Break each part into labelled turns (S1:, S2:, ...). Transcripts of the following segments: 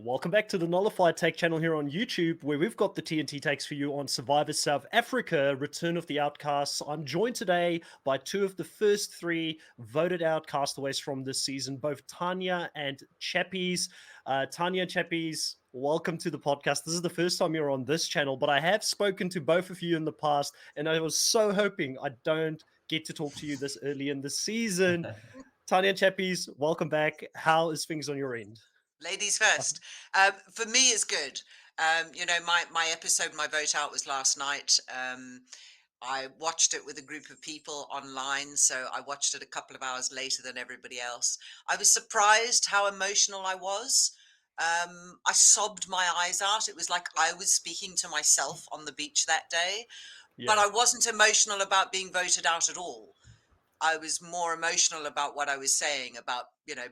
S1: Welcome back to the Nullified Take channel here on YouTube, where we've got the TNT takes for you on Survivor South Africa, Return of the Outcasts. I'm joined today by two of the first three voted out castaways from this season, both Tanya and Chappies. Tanya and Chappies, welcome to the podcast. This is the first time you're on this channel, but I have spoken to both of you in the past, and I was so hoping I don't get to talk to you this early in the season. Tanya and Chappies, welcome back. How is things on your end?
S2: Ladies first. For me, it's good. My episode, my vote out was last night. I watched it with a group of people online, so I watched it a couple of hours later than everybody else. I was surprised how emotional I was. I sobbed my eyes out. It was like I was speaking to myself on the beach that day, but
S1: Yeah.
S2: I wasn't emotional about being voted out at all. I was more emotional about what I was saying about,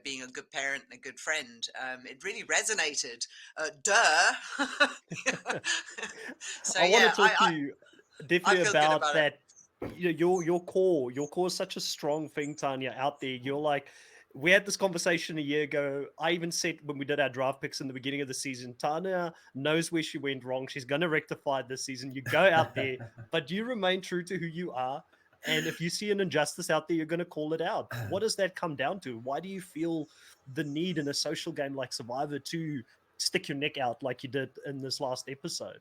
S2: being a good parent and a good friend. It really resonated. Duh. So
S1: I want to
S2: yeah,
S1: talk to you
S2: I
S1: definitely
S2: feel good
S1: about
S2: about it.
S1: that. Your core is such a strong thing, Tanya. Out there, you're like, we had this conversation a year ago. I even said when we did our draft picks in the beginning of the season, Tanya knows where she went wrong. She's going to rectify it this season. You go out there, but you remain true to who you are. And if you see an injustice out there, you're going to call it out. What does that come down to? Why do you feel the need in a social game like Survivor to stick your neck out like you did in this last episode?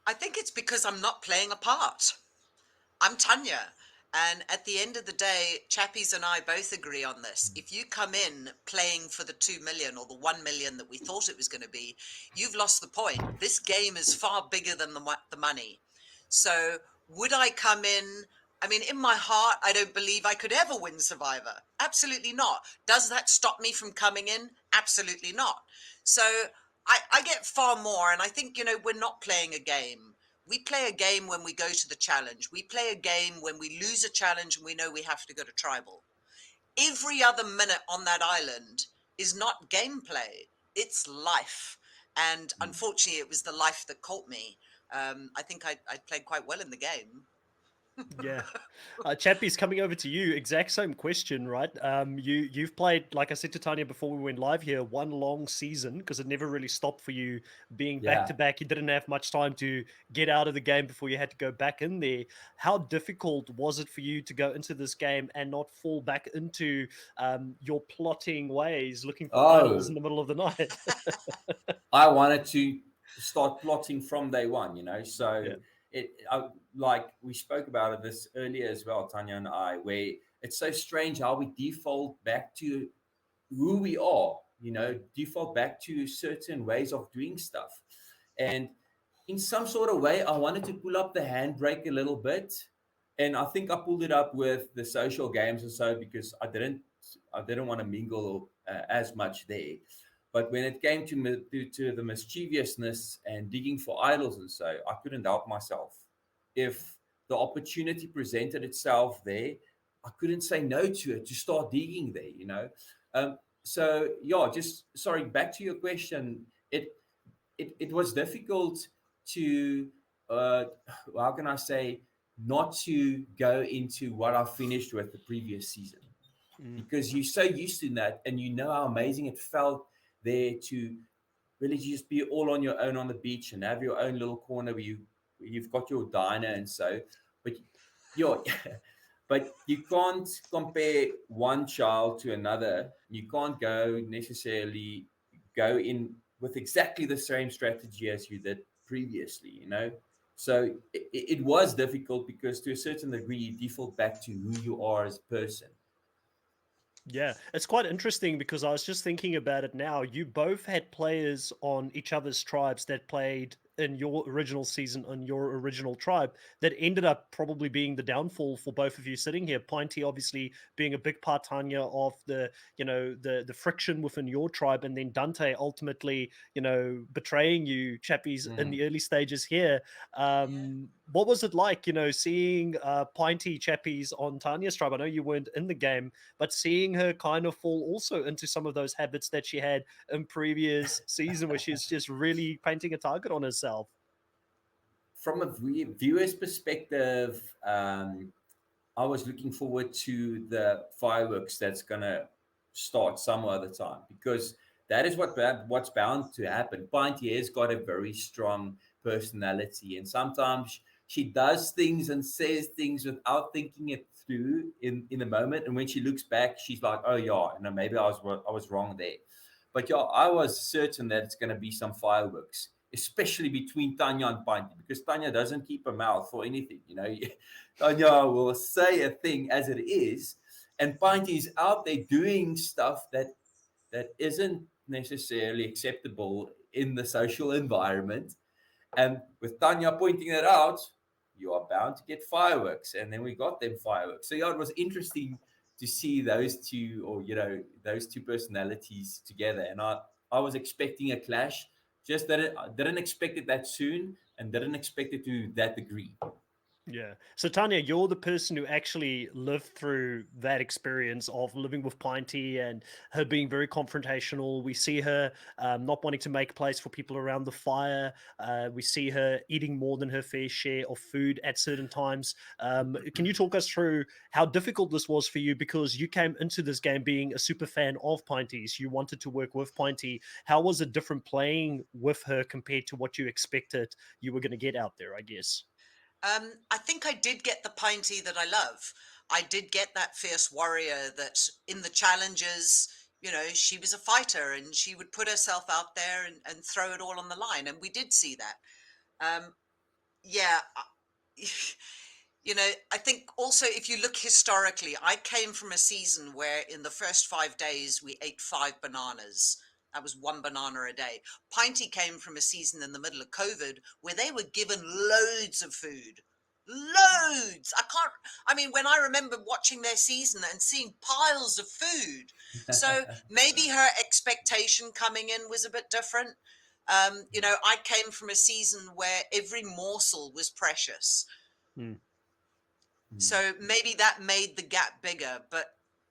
S2: I think it's because I'm not playing a part. I'm Tanya. And at the end of the day, Chappies and I both agree on this. If you come in playing for the 2 million or the 1 million that we thought it was going to be, you've lost the point. This game is far bigger than the money. So would I come in? I mean, in my heart, I don't believe I could ever win Survivor. Absolutely not. Does that stop me from coming in? Absolutely not. So I get far more. And I think, we're not playing a game. We play a game when we go to the challenge. We play a game when we lose a challenge and we know we have to go to tribal. Every other minute on that island is not gameplay, it's life. And unfortunately, it was the life that caught me. I think I played quite well in the game.
S1: Yeah. Chappie's coming over to you. Exact same question, right? You've played, like I said to Tanya before we went live here, one long season because it never really stopped for you being back
S3: Yeah.
S1: to back. You didn't have much time to get out of the game before you had to go back in there. How difficult was it for you to go into this game and not fall back into your plotting ways, looking for idols
S3: Oh,
S1: in the middle of the night?
S3: I wanted to start plotting from day one, So
S1: Yeah.
S3: like we spoke about it this earlier as well, Tanya and I, where it's so strange how we default back to who we are, default back to certain ways of doing stuff. And in some sort of way, I wanted to pull up the handbrake a little bit. And I think I pulled it up with the social games and so because I didn't want to mingle as much there. But when it came to the mischievousness and digging for idols and so, I couldn't help myself. If the opportunity presented itself there, I couldn't say no to it to start digging there. So yeah, just sorry, back to your question. It was difficult to uh, how can I say not to go into what I finished with the previous season
S1: Mm.
S3: because you're so used to that and you know how amazing it felt there to really just be all on your own on the beach and have your own little corner where you've got your diner and so but you're but you can't compare one child to another. You can't go necessarily go in with exactly the same strategy as you did previously. So it was difficult because to a certain degree you default back to who you are as a person.
S1: Yeah, it's quite interesting because I was just thinking about it now. You both had players on each other's tribes that played in your original season on your original tribe that ended up probably being the downfall for both of you sitting here. Pinty obviously being a big part, Tanya, of the friction within your tribe, and then Dante ultimately, betraying you, Chappies, in
S3: Mm.
S1: the early stages here.
S2: Yeah.
S1: What was it like, seeing Pinty Chappies on Tanya's tribe? I know you weren't in the game, but seeing her kind of fall also into some of those habits that she had in previous season where she's just really painting a target on herself.
S3: From a viewer's perspective, I was looking forward to the fireworks that's gonna start some other time because that is what's bound to happen. Pinty has got a very strong personality, and sometimes she does things and says things without thinking it through in the moment. And when she looks back, she's like, "Oh yeah, maybe I was wrong there." But yeah, I was certain that it's going to be some fireworks, especially between Tanya and Pinty, because Tanya doesn't keep her mouth for anything. Tanya will say a thing as it is, and Pinty is out there doing stuff that isn't necessarily acceptable in the social environment. And with Tanya pointing that out, you are bound to get fireworks. And then we got them fireworks. So yeah, it was interesting to see those two, or those two personalities together. And I was expecting a clash, just that I didn't expect it that soon and didn't expect it to that degree.
S1: Yeah. So Tanya, you're the person who actually lived through that experience of living with Pinty and her being very confrontational. We see her not wanting to make place for people around the fire. We see her eating more than her fair share of food at certain times. Can you talk us through how difficult this was for you? Because you came into this game being a super fan of Pinty's. You wanted to work with Pinty. How was it different playing with her compared to what you expected you were going to get out there, I guess?
S2: I think I did get the Pinty that I love. I did get that fierce warrior that in the challenges, she was a fighter and she would put herself out there and throw it all on the line. And we did see that. Um, yeah. I think also if you look historically, I came from a season where in the first 5 days we ate 5 bananas. That was one banana a day. Pinty came from a season in the middle of COVID where they were given loads of food. Loads. I mean, when I remember watching their season and seeing piles of food. So maybe her expectation coming in was a bit different. I came from a season where every morsel was precious.
S1: Hmm.
S2: So maybe that made the gap bigger. But,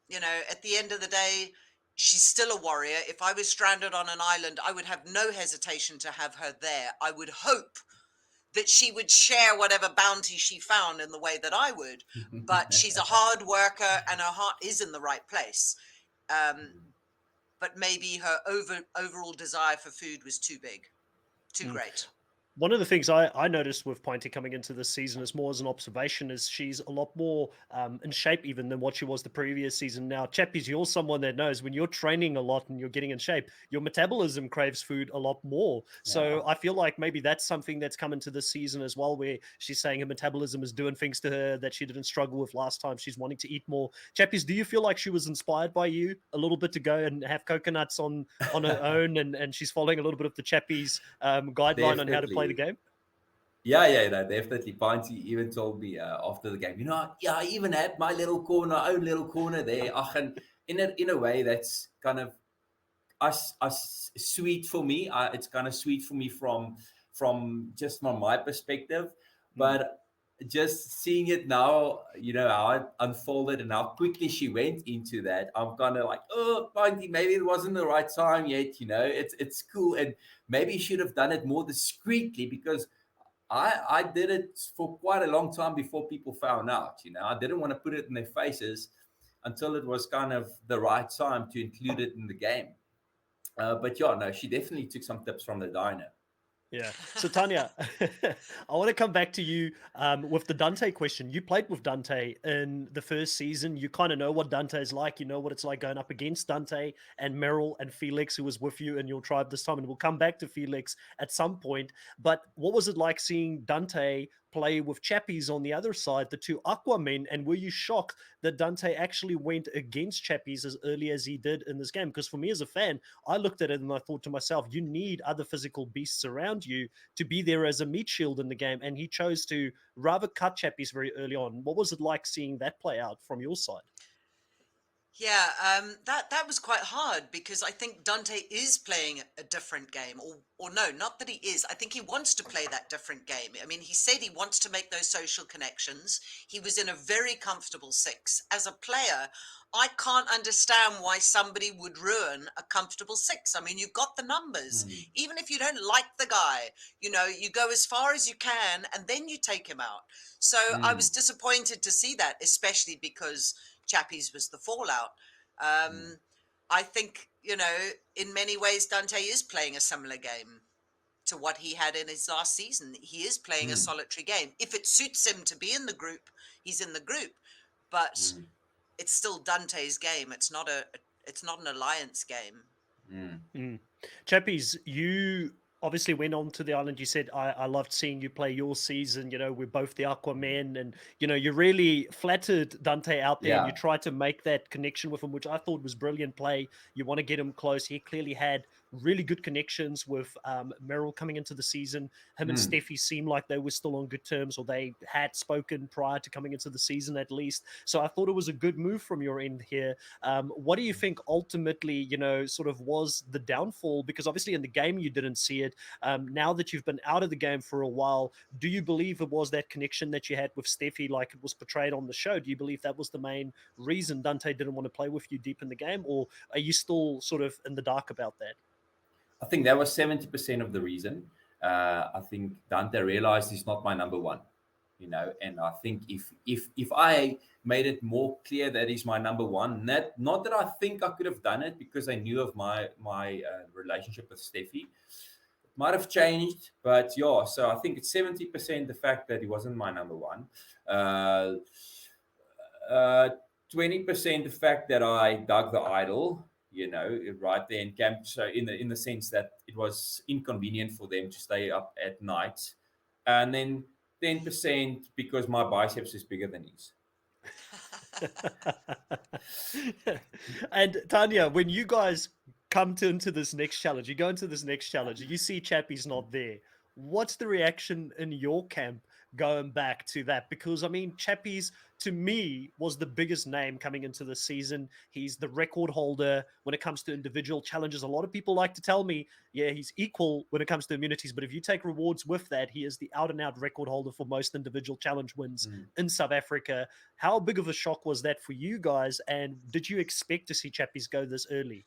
S2: at the end of the day, she's still a warrior. If I was stranded on an island, I would have no hesitation to have her there. I would hope that she would share whatever bounty she found in the way that I would. But she's a hard worker and her heart is in the right place. But maybe her overall desire for food was too big, too great.
S1: One of the things I noticed with Pinty coming into this season, is more as an observation, is she's a lot more in shape even than what she was the previous season. Now, Chappies, you're someone that knows when you're training a lot and you're getting in shape, your metabolism craves food a lot more.
S3: Yeah.
S1: So I feel like maybe that's something that's come into this season as well, where she's saying her metabolism is doing things to her that she didn't struggle with last time. She's wanting to eat more. Chappies, do you feel like she was inspired by you a little bit to go and have coconuts on her own, and she's following a little bit of the Chappies guideline on how to play the game?
S3: Yeah, definitely. Pinty even told me after the game, yeah, I even had my own little corner there. And in a way, that's kind of us sweet for me. It's kind of sweet for me from my perspective, but just seeing it now, how it unfolded and how quickly she went into that, I'm kind of like, oh, Pinty, maybe it wasn't the right time yet. It's cool, and maybe you should have done it more discreetly, because I did it for quite a long time before people found out. I didn't want to put it in their faces until it was kind of the right time to include it in the game. But yeah, no, she definitely took some tips from the diner.
S1: Yeah. So Tanya, I want to come back to you with the Dante question. You played with Dante in the first season. You kind of know what Dante is like. You know what it's like going up against Dante and Meryl and Felix, who was with you in your tribe this time. And we'll come back to Felix at some point. But what was it like seeing Dante play with Chappies on the other side, the two Aqua men? And were you shocked that Dante actually went against Chappies as early as he did in this game? Because for me as a fan, I looked at it and I thought to myself, you need other physical beasts around you to be there as a meat shield in the game. And he chose to rather cut Chappies very early on. What was it like seeing that play out from your side?
S2: Yeah, that was quite hard because I think Dante is playing a different game, or no, not that he is. I think he wants to play that different game. I mean, he said he wants to make those social connections. He was in a very comfortable six. As a player, I can't understand why somebody would ruin a comfortable six. I mean, you've got the numbers. Even if you don't like the guy, you go as far as you can and then you take him out. So I was disappointed to see that, especially because Chappies was the fallout. I think, in many ways, Dante is playing a similar game to what he had in his last season. He is playing a
S3: Mm,
S2: solitary game. If it suits him to be in the group, he's in the group. But
S3: mm,
S2: it's still Dante's game. It's not an alliance game.
S3: mm,
S1: Mm. Chappies, you obviously went on to the island. You said, I loved seeing you play your season. We're both the
S3: mm.
S1: Aquamen. And, you really flattered Dante out there and you
S3: Yeah.
S1: tried to make that connection with him, which I thought was brilliant play. You want to get him close. He clearly had really good connections with Merrill coming into the season. Him and
S3: Mm.
S1: Steffi seemed like they were still on good terms, or they had spoken prior to coming into the season at least. So I thought it was a good move from your end here. What do you think ultimately, sort of was the downfall? Because obviously in the game you didn't see it. Now that you've been out of the game for a while, do you believe it was that connection that you had with Steffi, like it was portrayed on the show? Do you believe that was the main reason Dante didn't want to play with you deep in the game, or are you still sort of in the dark about that?
S3: I think that was 70% of the reason. I think Dante realized he's not my number one, and I think if I made it more clear that he's my number one, not that I think I could have done it because I knew of my relationship with Steffi. It might have changed, but yeah. So I think it's 70% the fact that he wasn't my number one. Uh, uh, 20% the fact that I dug the idol, right there in camp. So in the sense that it was inconvenient for them to stay up at night, and then 10% because my biceps is bigger than his.
S1: And Tanya, when you guys come into this next challenge, you go into this next challenge, you see Chappie's not there. What's the reaction in your camp going back to that? Because I mean, Chappie's to me was the biggest name coming into the season. He's the record holder when it comes to individual challenges. A lot of people like to tell me, yeah, he's equal when it comes to immunities, but if you take rewards with that, he is the out and out record holder for most individual challenge wins
S3: Mm.
S1: in South Africa. How big of a shock was that for you guys? And did you expect to see Chappies go this early?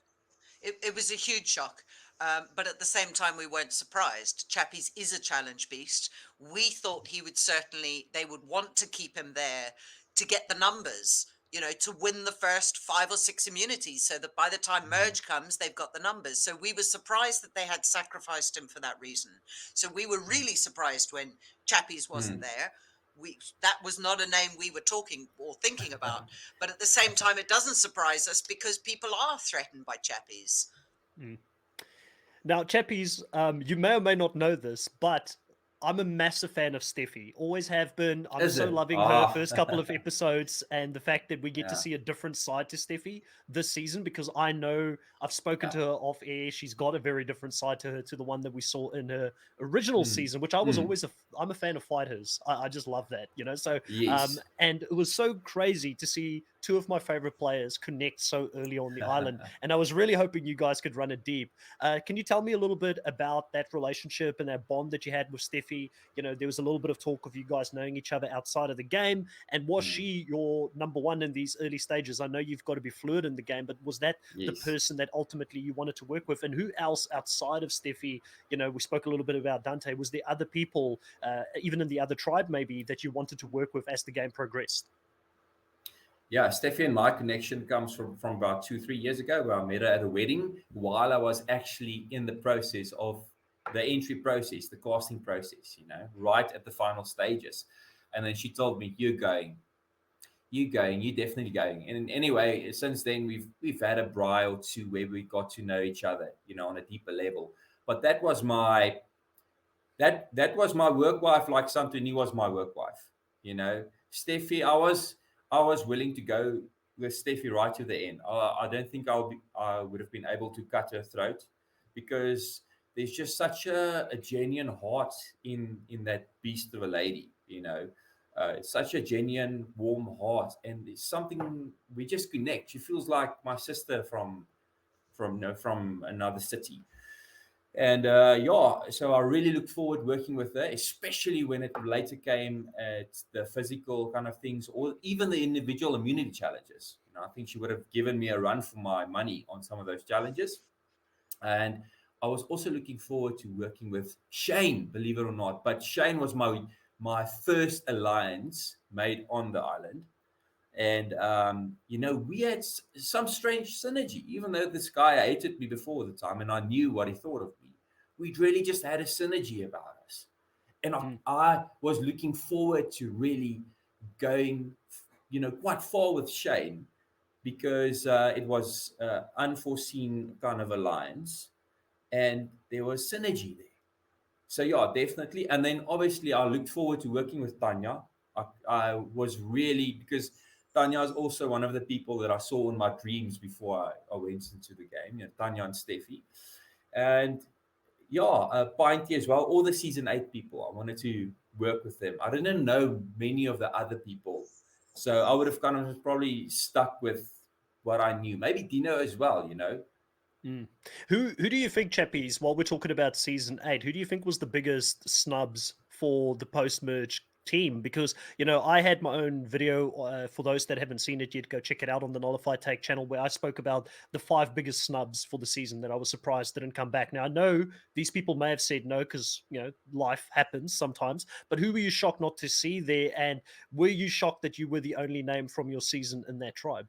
S2: It was a huge shock. But at the same time, we weren't surprised. Chappies is a challenge beast. We thought they would want to keep him there to get the numbers, to win the first 5 or 6 immunities so that by the time
S3: Mm.
S2: merge comes, they've got the numbers. So we were surprised that they had sacrificed him for that reason. So we were really surprised when Chappies wasn't
S3: Mm.
S2: there. That was not a name we were talking or thinking about. But at the same time, it doesn't surprise us because people are threatened by Chappies.
S1: Mm. Now, Chappies, you may or may not know this, but I'm a massive fan of Steffi. Always have been. I'm
S3: Is
S1: so
S3: it?
S1: loving her
S3: Ah,
S1: first couple of episodes and the fact that we get to
S3: yeah,
S1: see a different side to Steffi this season, because I know I've spoken
S3: yeah.
S1: to her off air. She's got a very different side to her, to the one that we saw in her original
S3: Mm.
S1: season, which I was
S3: Mm.
S1: always I'm a fan of fighters. I just love that, So
S3: Yes.
S1: and it was so crazy to see two of my favorite players connect so early on the island. And I was really hoping you guys could run it deep. Can you tell me a little bit about that relationship and that bond that you had with Steffi? There was a little bit of talk of you guys knowing each other outside of the game. And was
S3: Mm.
S1: she your number one in these early stages? I know you've got to be fluid in the game, but was that the
S3: Yes.
S1: person that ultimately you wanted to work with? And who else outside of Steffi? We spoke a little bit about Dante. Was there other people, even in the other tribe maybe, that you wanted to work with as the game progressed?
S3: Yeah, Steffi and my connection comes from about 2, 3 years ago, where I met her at a wedding while I was actually in the process of the entry process, the casting process, right at the final stages. And then she told me, you're going, you're definitely going. And anyway, since then we've had a braai or two where we got to know each other, on a deeper level. But that was my work wife, like Santini was my work wife. Steffi, I was willing to go with Steffi right to the end. I don't think I would have been able to cut her throat, because there's just such a genuine heart in that beast of a lady. It's such a genuine, warm heart, and it's something we just connect. She feels like my sister from another city. And yeah, so I really look forward working with her, especially when it later came at the physical kind of things, or even the individual immunity challenges. I think she would have given me a run for my money on some of those challenges. And I was also looking forward to working with Shane, believe it or not. But Shane was my first alliance made on the island. And we had some strange synergy. Even though this guy hated me before the time, and I knew what he thought of me, we'd really just had a synergy about us. And I was looking forward to really going, quite far with Shane, because it was unforeseen kind of alliance, and there was synergy there. So yeah, definitely. And then obviously I looked forward to working with Tanya. I was really, because Tanya is also one of the people that I saw in my dreams before I went into the game. Tanya and Steffi. And yeah, Pinty as well. All the season 8 people, I wanted to work with them. I didn't know many of the other people, so I would have kind of probably stuck with what I knew. Maybe Dino as well.
S1: Mm. Who do you think, Chappies, while we're talking about season 8, who do you think was the biggest snubs for the post-merge team? Because, I had my own video. For those that haven't seen it yet, go check it out on the Nullified Take channel, where I spoke about the 5 biggest snubs for the season that I was surprised didn't come back. Now, I know these people may have said no because, life happens sometimes, but who were you shocked not to see there? And were you shocked that you were the only name from your season in that tribe?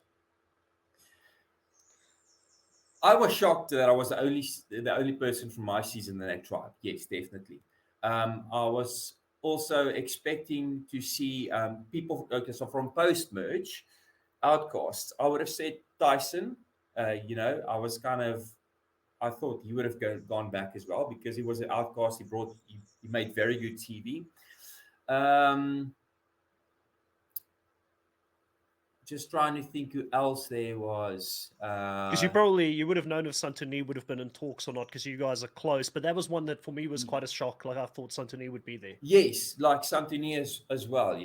S3: I was shocked that I was the only person from my season in that tribe. Yes, definitely. I was also expecting to see people. Okay, so from post merge, outcasts, I would have said Tyson. I thought he would have gone back as well because he was an outcast. He made very good TV. Um, just trying to think who else there was.
S1: Because you would have known if Santoni would have been in talks or not, because you guys are close. But that was one that for me was quite a shock. Like, I thought Santoni would be there.
S3: Yes, like Santini as well.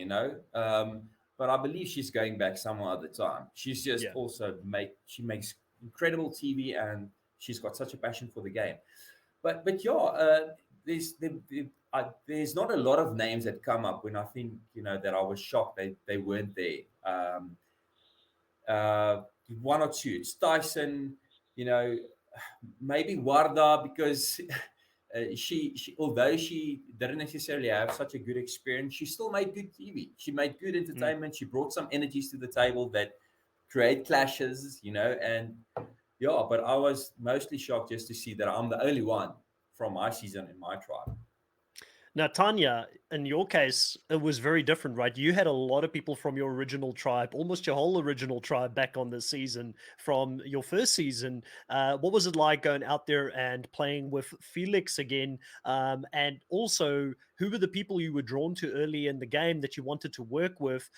S3: But I believe she's going back some other time. She's just also she makes incredible TV, and she's got such a passion for the game. But there's not a lot of names that come up when I think that I was shocked they weren't there. Uh, One or two. It's Tyson, you know, maybe Warda, because she although she didn't necessarily have such a good experience, she still made good TV. She made good entertainment. She brought some energies to the table that create clashes, and yeah. But I was mostly shocked just to see that I'm the only one from my season in my tribe.
S1: Now, Tanya, in your case, it was very different, right? You had a lot of people from your original tribe, almost your whole original tribe back on this season from your first season. What was it like going out there and playing with Felix again? And also, who were the people you were drawn to early in the game that you wanted to work with?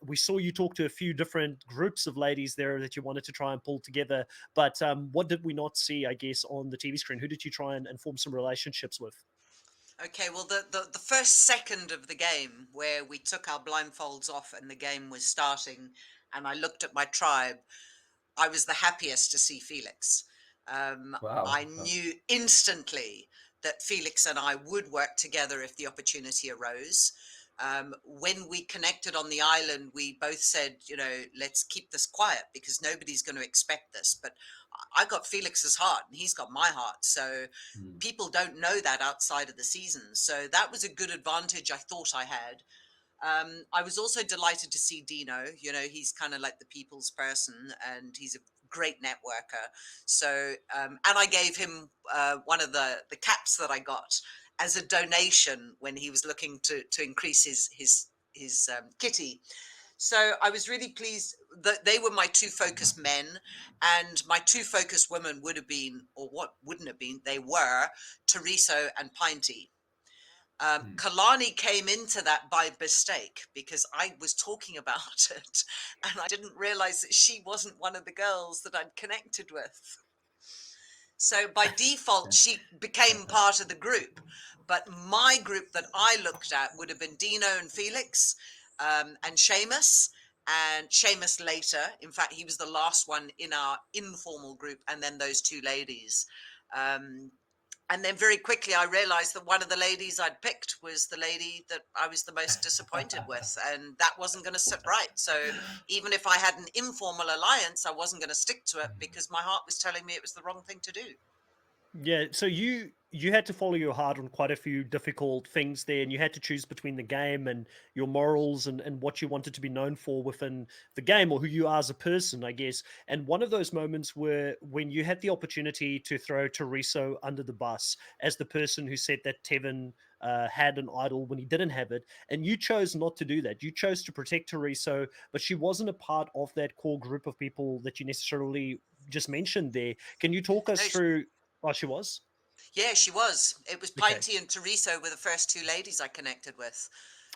S1: We saw you talk to a few different groups of ladies there that you wanted to try and pull together. But what did we not see, I guess, on the TV screen? Who did you try and form some relationships with?
S2: Okay, well, the first second of the game where we took our blindfolds off and the game was starting, and I looked at my tribe, I was the happiest to see Felix.
S3: Wow.
S2: I knew instantly that Felix and I would work together if the opportunity arose. When we connected on the island, we both said, let's keep this quiet because nobody's going to expect this. But I got Felix's heart and he's got my heart. So people don't know that outside of the season. So that was a good advantage I thought I had. I was also delighted to see Dino. He's kind of like the people's person and he's a great networker. So, and I gave him one of the caps that I got as a donation when he was looking to increase his kitty. So I was really pleased that they were my 2 focused men, and my 2 focused women would have been, or what wouldn't have been, they were Teresa and Pinty. Kalani came into that by mistake because I was talking about it and I didn't realize that she wasn't one of the girls that I'd connected with. So by default, she became part of the group. But my group that I looked at would have been Dino and Felix and Seamus. And Seamus later, in fact, he was the last one in our informal group, and then those 2 ladies. And then very quickly, I realized that one of the ladies I'd picked was the lady that I was the most disappointed with. And that wasn't going to sit right. So even if I had an informal alliance, I wasn't going to stick to it because my heart was telling me it was the wrong thing to do.
S1: Yeah, so you had to follow your heart on quite a few difficult things there, and you had to choose between the game and your morals and what you wanted to be known for within the game, or who you are as a person, I guess. And one of those moments were when you had the opportunity to throw Teresa under the bus as the person who said that Tevin had an idol when he didn't have it, and you chose not to do that. You chose to protect Teresa, but she wasn't a part of that core group of people that you necessarily just mentioned there. Can you talk
S2: No,
S1: us through? Oh, she was.
S2: yeah, she was. It was
S1: Okay.
S2: Pinty and Teresa were the first two ladies I connected with.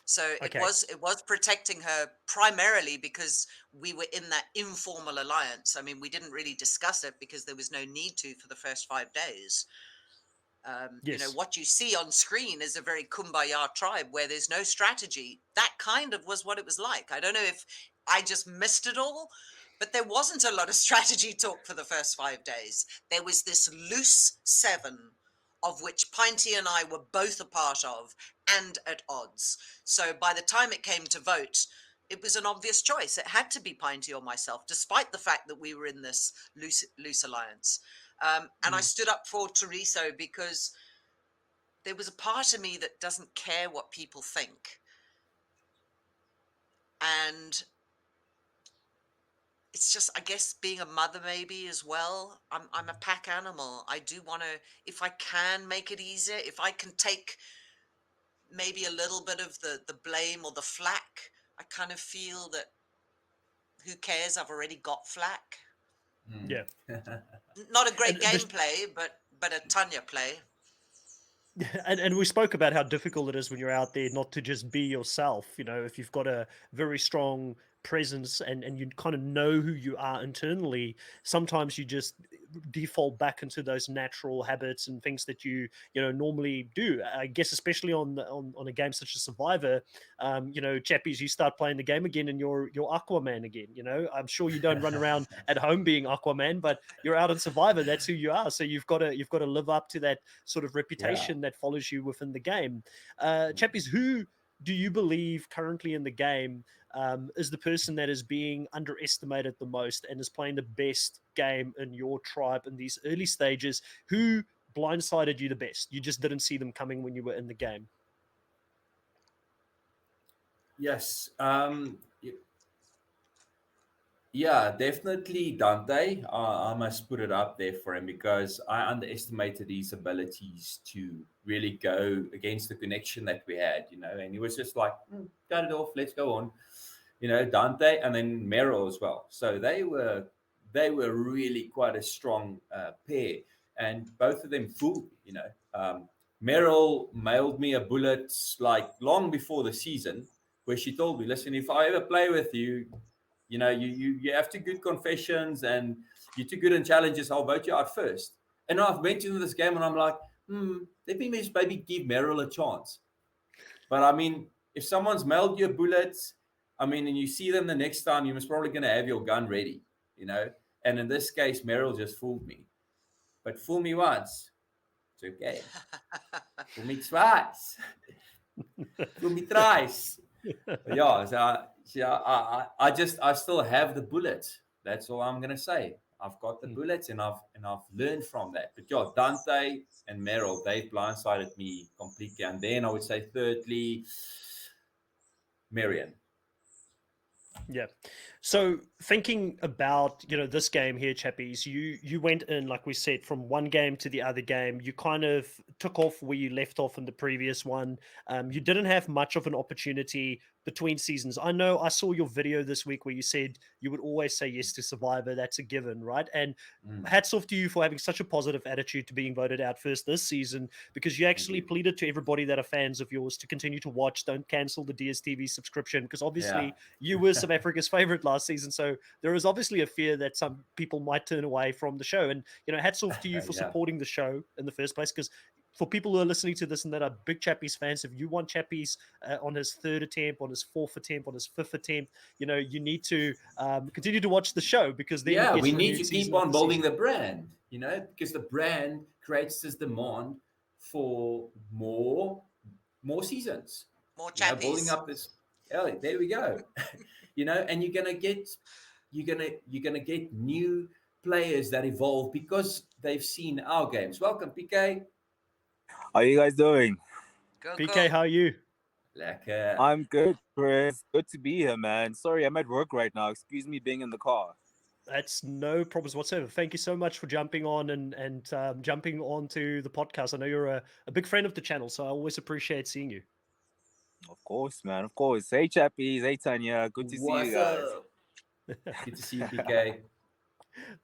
S2: So
S1: Okay.
S2: it was protecting her primarily because we were in that informal alliance. I mean, we didn't really discuss it because there was no need to for the first 5 days. You know,
S1: Yes.
S2: what you see on screen is a very kumbaya tribe where there's no strategy. That kind of was what it was like. I don't know if I just missed it all, but there wasn't a lot of strategy talk for the first 5 days. There was this loose seven, of which Pinty and I were both a part of and at odds. So by the time it came to vote, it was an obvious choice. It had to be Pinty or myself, despite the fact that we were in this loose alliance. And I
S1: Mm.
S2: stood up for Teresa because there was a part of me that doesn't care what people think. And it's just, I guess, being a mother maybe as well. I'm a pack animal. I do want to, if I can make it easier, if I can take maybe a little bit of the blame or the flack, I kind of feel that who cares? I've already got flack.
S3: Mm.
S1: Yeah.
S2: Not a
S1: And
S2: great gameplay, but a Tanya play.
S1: and we spoke about how difficult it is when you're out there not to just be yourself. You know, if you've got a very strong presence and you kind of know who you are internally, sometimes you just default back into those natural habits and things that you know normally do. I guess especially on a game such as Survivor, you know, Chappies, you start playing the game again and you're Aquaman again. You know, I'm sure you don't run around at home being Aquaman, but you're out in Survivor. That's who you are. So you've got to live up to that sort of
S3: Yeah.
S1: reputation that follows you within the game. Chappies, who do you believe currently in the game is the person that is being underestimated the most and is playing the best game in your tribe in these early stages? Who blindsided you the best? You just didn't see them coming when you were in the game.
S3: Yes. Yeah, definitely Dante. I must put it up there for him because I underestimated his abilities to really go against the connection that we had, and he was just like, cut it off, let's go on. Dante and then Meryl as well. So they were really quite a strong pair, and both of them fooled me. Meryl mailed me a bullet like long before the season, where she told me, "Listen, if I ever play with you, you have too good confessions and you're too good in challenges. I'll vote you out first." And I've went into this game and I'm like, let me maybe give Meryl a chance. But I mean, if someone's mailed you a bullet, I mean, and you see them the next time, you're most probably going to have your gun ready, you know. And in this case, Meryl just fooled me. But fool me once, it's okay. Fool me twice, fool me thrice. Yeah, I still have the bullet. That's all I'm gonna say. I've got the bullets, and I've learned from that. But yeah, Dante and Meryl, they blindsided me completely. And then I would say, thirdly, Marion.
S1: Yeah. So thinking about, this game here, Chappies, you went in, like we said, from one game to the other game. You kind of took off where you left off in the previous one. You didn't have much of an opportunity between seasons. I know I saw your video this week where you said you would always say yes to Survivor. That's a given, right? And
S3: Mm,
S1: hats off to you for having such a positive attitude to being voted out first this season, because you
S3: thank
S1: actually
S3: you.
S1: pleaded to everybody that are fans of yours to continue to watch. Don't cancel the DSTV subscription, because
S3: Yeah,
S1: obviously you were South Africa's favorite last season. So there is obviously a fear that some people might turn away from the show. And, hats off to you for
S3: yeah,
S1: supporting the show in the first place. Because for people who are listening to this and that are big Chappies fans, if you want Chappies on his third attempt, on his fourth attempt, on his fifth attempt, you need to continue to watch the show, because then it
S3: yeah.
S1: gets
S3: We need
S1: renewed
S3: to keep
S1: season
S3: on
S1: after
S3: building
S1: season.
S3: the brand, because the brand creates this demand for more seasons.
S2: More
S3: Building
S2: chappies.
S3: up this. Oh, there we go. And you're gonna get new players that evolve because they've seen our games. Welcome, PK.
S4: How you guys doing?
S2: Go,
S1: PK,
S2: go.
S1: how are you?
S3: Lekker.
S4: I'm good, Chris. Good to be here, man. Sorry, I'm at work right now. Excuse me being in the car.
S1: That's no problems whatsoever. Thank you so much for jumping on and jumping onto the podcast. I know you're a big friend of the channel, so I always appreciate seeing you.
S4: Of course, man. Of course. Hey, Chappies. Hey, Tanya. Good to see you
S3: What's
S4: guys.
S3: up? Good to see you, PK.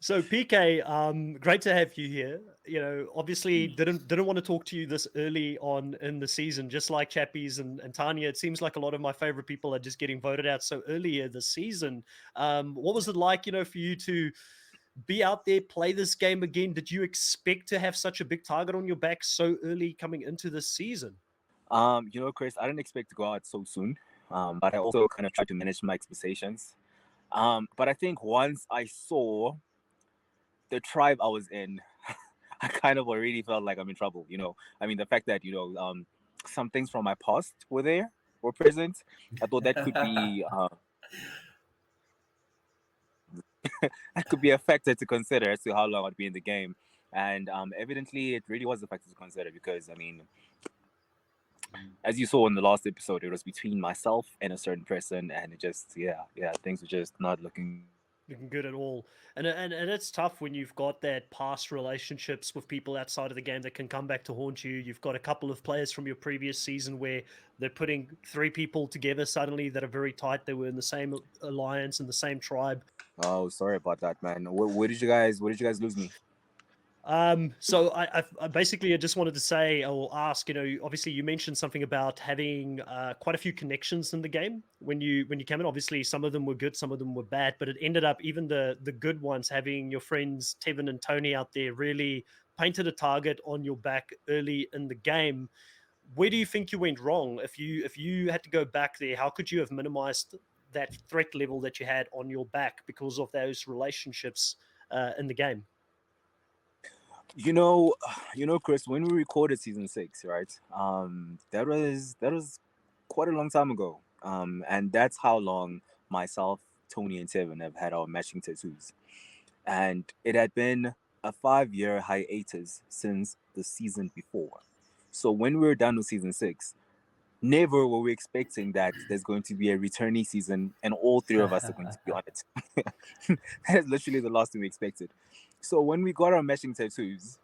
S1: So PK, great to have you here. You know, obviously
S3: Mm.
S1: didn't want to talk to you this early on in the season, just like Chappies and Tanya. It seems like a lot of my favorite people are just getting voted out so earlier this season. What was it like, you know, for you to be out there, play this game again? Did you expect to have such a big target on your back so early coming into this season?
S4: Chris, I didn't expect to go out so soon. But I also kind of tried to manage my expectations. But I think once I saw the tribe I was in, I kind of already felt like I'm in trouble. I mean, the fact that some things from my past were present. I thought that could be that could be a factor to consider as to how long I'd be in the game. And evidently, it really was a factor to consider because, I mean, as you saw in the last episode, it was between myself and a certain person, and it just, things were just not looking
S1: Good at all. And it's tough when you've got that past relationships with people outside of the game that can come back to haunt you. You've got a couple of players from your previous season where they're putting three people together suddenly that are very tight. They were in the same alliance and the same tribe.
S4: Oh, sorry about that, man. Where did you guys lose me?
S1: So I basically I just wanted to say or ask, you know, obviously you mentioned something about having quite a few connections in the game when you came in. Obviously, some of them were good, some of them were bad, but it ended up even the good ones having your friends Tevin and Tony out there really painted a target on your back early in the game. Where do you think you went wrong? If you had to go back there, how could you have minimized that threat level that you had on your back because of those relationships in the game?
S4: You know, Chris, when we recorded season 6, right? That was quite a long time ago. And that's how long myself, Tony, and Tevin have had our matching tattoos. And it had been a 5-year hiatus since the season before. So when we were done with season 6, never were we expecting that there's going to be a returnee season and all three of us are going to be on it. That is literally the last thing we expected. So when we got our matching tattoos,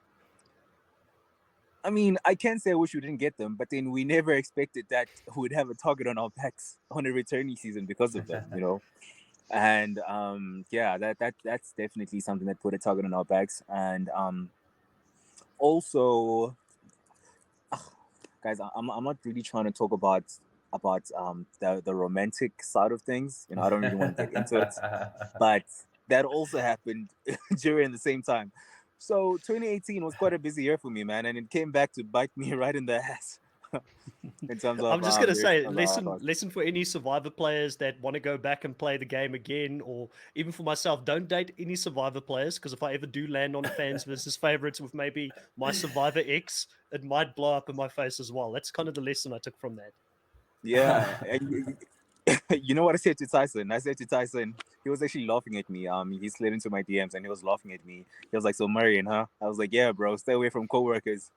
S4: I mean, I can't say I wish we didn't get them, but then we never expected that we'd have a target on our backs on a returnee season because of them. And that's definitely something that put a target on our backs. And also, guys, I'm not really trying to talk about the romantic side of things. I don't really want to get into it, but that also happened during the same time. So 2018 was quite a busy year for me, man, and it came back to bite me right in the ass. In terms of
S1: I'm just gonna
S4: the
S1: say,
S4: outcomes.
S1: lesson for any Survivor players that want to go back and play the game again, or even for myself, don't date any Survivor players because if I ever do land on fans versus favorites with maybe my Survivor X, it might blow up in my face as well. That's kind of the lesson I took from that.
S4: Yeah, and you know what I said to Tyson? I said to Tyson, he was actually laughing at me. He slid into my DMs and he was laughing at me. He was like, "So Marion, huh?" I was like, "Yeah, bro, stay away from coworkers."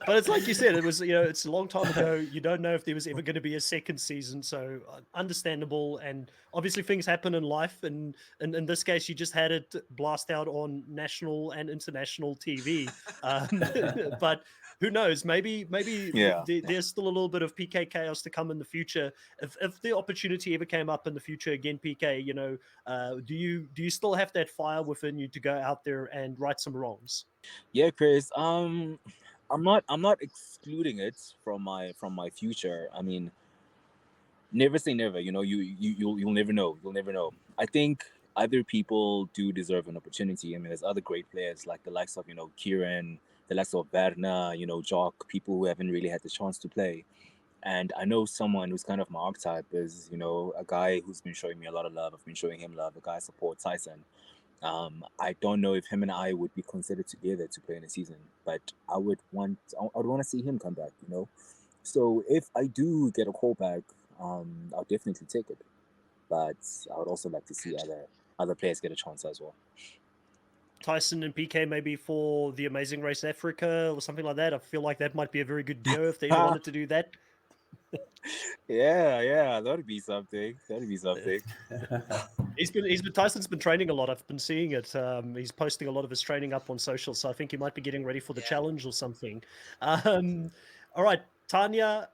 S1: But it's like you said, it was, you know, it's a long time ago. You don't know if there was ever going to be a second season, so understandable. And obviously, things happen in life, and in this case, you just had it blast out on national and international TV. But who knows? Maybe
S4: Yeah.
S1: there's still a little bit of PK chaos to come in the future. If the opportunity ever came up in the future again, PK, you know, do you still have that fire within you to go out there and right some wrongs?
S4: Yeah, Chris. I'm not excluding it from my future. I mean, never say never. You'll never know. You'll never know. I think other people do deserve an opportunity. I mean, there's other great players like the likes of Kieran, the likes of Berna, Jock, people who haven't really had the chance to play. And I know someone who's kind of my archetype is a guy who's been showing me a lot of love. I've been showing him love. A guy I support, Tyson. I don't know if him and I would be considered together to play in a season, but I would want to see him come back. So if I do get a call back, I'll definitely take it. But I would also like to see
S2: Good.
S4: other players get a chance as well.
S1: Tyson and PK maybe for the Amazing Race Africa or something like that. I feel like that might be a very good go if they wanted to do that.
S4: Yeah, that'd be something. That'd be something.
S1: Tyson's been training a lot. I've been seeing it. He's posting a lot of his training up on social, so I think he might be getting ready for the challenge or something. All right, Tanya,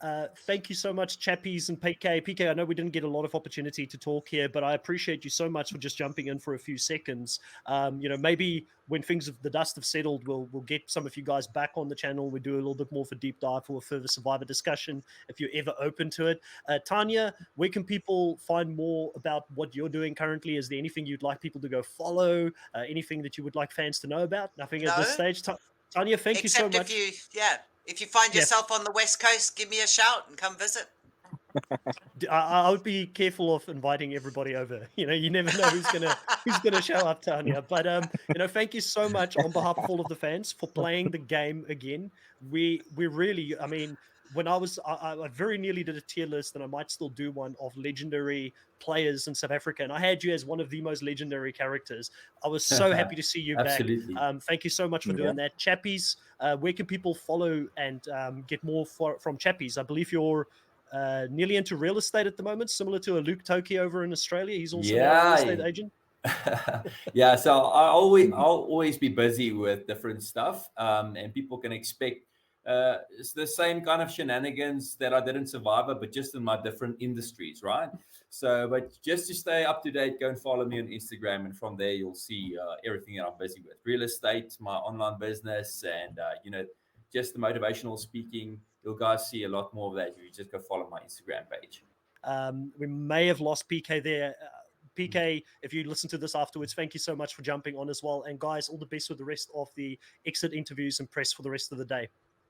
S1: thank you so much, Chappies and PK. PK, I know we didn't get a lot of opportunity to talk here, but I appreciate you so much for just jumping in for a few seconds. Maybe when the dust have settled, we'll get some of you guys back on the channel. We do a little bit more for deep dive or further Survivor discussion if you're ever open to it. Tanya, where can people find more about what you're doing currently? Is there anything you'd like people to go follow? Anything that you would like fans to know about? Nothing at this stage. Tanya, thank you so much.
S2: If you find yourself on the West Coast, give me a shout and come visit.
S1: I would be careful of inviting everybody over. You never know who's gonna show up, Tanya. But thank you so much on behalf of all of the fans for playing the game again. We really, I mean, when I very nearly did a tier list, and I might still do one of legendary players in South Africa, and I had you as one of the most legendary characters. I was so happy to see you back. Thank you so much for doing that. Chappies, where can people follow and get more from Chappies? I believe you're nearly into real estate at the moment, similar to a Luke Toki over in Australia. He's also a real estate agent.
S3: Yeah, so I'll always be busy with different stuff, and people can expect it's the same kind of shenanigans that I did in Survivor, but just in my different industries, right? So, but just to stay up to date, go and follow me on Instagram, and from there you'll see everything that I'm busy with: real estate, my online business, and just the motivational speaking. You'll guys see a lot more of that if you just go follow my Instagram page.
S1: We may have lost PK there. PK, if you listen to this afterwards, thank you so much for jumping on as well. And guys, all the best with the rest of the exit interviews and press for the rest of the day.